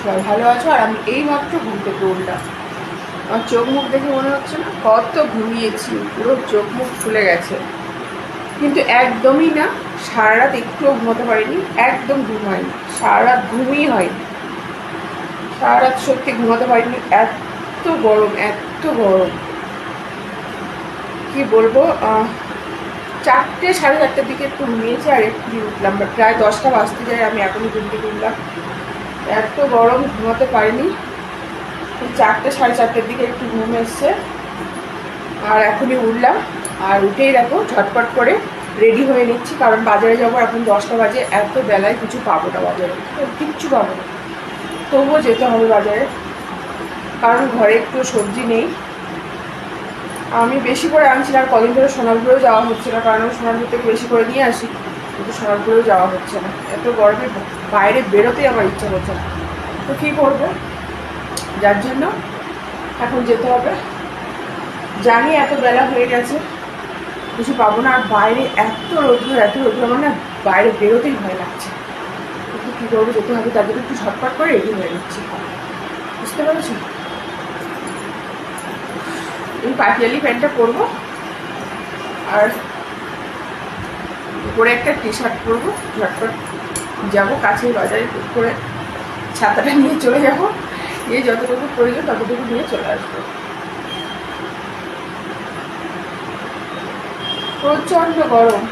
সবাই ভালো আছো। আর আমি এইমাত্র ঘুম থেকে উঠলাম। আমার চোখ মুখ দেখে মনে হচ্ছে না কত ঘুমিয়েছি, পুরো চোখ মুখ ফুলে গেছে। কিন্তু একদমই না, সারা রাত একটুও ঘুমোতে পারিনি, একদম ঘুম হয়নি, সারা রাত ঘুমই হয়নি, সারা রাত সত্যি ঘুমাতে পারিনি। এত গরম, এত গরম, কি বলবো। 4টে 4:30টার দিকে একটু ঘুমিয়েছি আর একটু উঠলাম, প্রায় 10টা বাজতে যায়, আমি এখনই ঘুম থেকে উঠলাম। এত গরম, ঘুমাতে পারিনি। 4টে 4:30টার দিকে একটু ঘুম এসছে আর এখনই উঠলাম। আর উঠেই দেখো ঝটপট করে রেডি হয়ে নিচ্ছি, কারণ বাজারে যাবো। এখন 10টা বাজে, এত বেলায় কিছু পাবো না বাজারে, কিচ্ছু পাবো না, তবুও যেতে হবে বাজারে, কারণ ঘরে একটু সবজি নেই। আমি বেশি করে আনছি না, আর কদিন ধরে সোনারপুরেও যাওয়া হচ্ছে না, কারণ সোনারপুর থেকে বেশি করে নিয়ে আসি, কিন্তু সোনারপুরেও যাওয়া হচ্ছে না। এত গরমে বাইরে বেরোতেই আমার ইচ্ছা করছে না, তো কী করবো, যার জন্য এখন যেতে হবে। জানি এত বেলা হয়ে গেছে, কিছু পাবো না, আর বাইরে এত রোদ্দুর, এত রোদ্দুর, আমার না বাইরে বেরোতেই ভয় লাগছে, কিন্তু কী করবো, যেতে হবে। তার জন্য একটু ঝটপট করে রেডি হয়ে নিচ্ছি, বুঝতে পারছি। এই পাটিয়ালি প্যান্টটা পরবো আর উপরে একটা টি শার্ট পরবো, ঝটপট যাবো কাছেই বাজারে, করে ছাতাটা নিয়ে চলে যাবো, গিয়ে যতটুকু প্রয়োজন ততটুকু নিয়ে চলে আসবো। প্রচণ্ড গরম।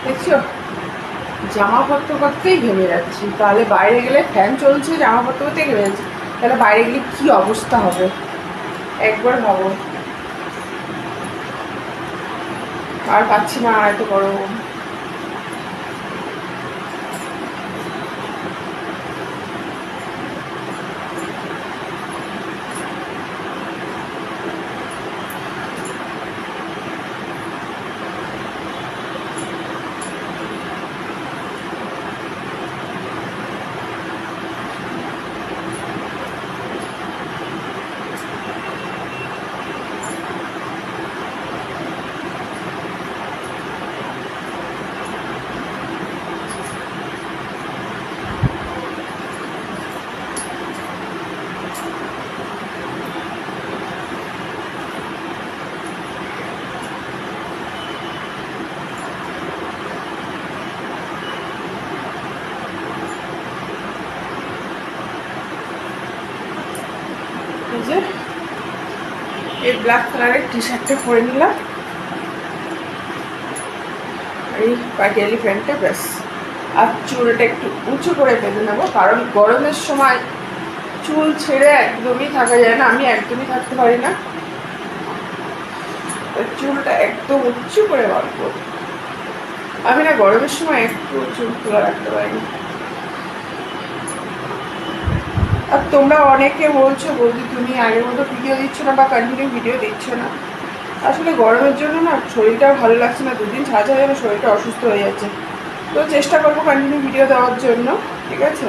দেখছো, জামা পরতে করতেই ঘেমে যাচ্ছি, তাহলে বাইরে গেলে ফ্যান চলছে, জামা পরতে করতেই ঘেমে যাচ্ছি, তাহলে বাইরে গেলে কি অবস্থা হবে একবার ভাবো। আর পাচ্ছি না, এত গরম। এই ব্ল্যাক কালারের টি শার্টটা পরে নিলাম, এই পাটিয়ালি প্যান্টটা, ব্যাস। আর চুলটা একটু উঁচু করে বেঁধে নেবো, কারণ গরমের সময় চুল ছেড়ে একদমই থাকা যায় না, আমি একদমই থাকতে পারি না, চুলটা একদম উঁচু করে বাঁধবো। আমি না গরমের সময় একটু চুল খোলা রাখতে পারি না। আর তোমরা অনেকে বলছো, বৌদি তুমি আগের মতো ভিডিও দিচ্ছ না বা কন্টিনিউ ভিডিও দিচ্ছ না। আসলে গরমের জন্য না শরীরটাও ভালো লাগছে না, দুদিন ছাড়া ছাড়া যেন শরীরটা অসুস্থ হয়ে যাচ্ছে, তো চেষ্টা করবো কন্টিনিউ ভিডিও দেওয়ার জন্য, ঠিক আছে।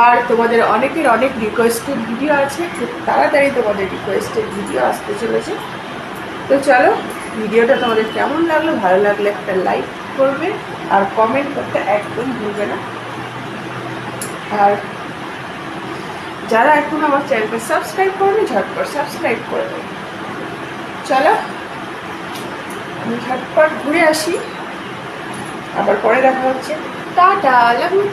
আর তোমাদের অনেকের অনেক রিকোয়েস্টেড ভিডিও আছে, খুব তাড়াতাড়ি তোমাদের রিকোয়েস্টেড ভিডিও আসতে চলেছে। তো চলো, ভিডিওটা তোমাদের কেমন লাগলো, ভালো লাগলে একটা লাইক করবে আর কমেন্ট করতে একদম ভুলবে না। আর যারা এখন আমার চ্যানেলটা সাবস্ক্রাইব করবে, ঝটপট সাবস্ক্রাইব করে দেবে। চলো আমি ঝটপট ঘুরে আসি, আবার পরে দেখা হচ্ছে। Tata, love you.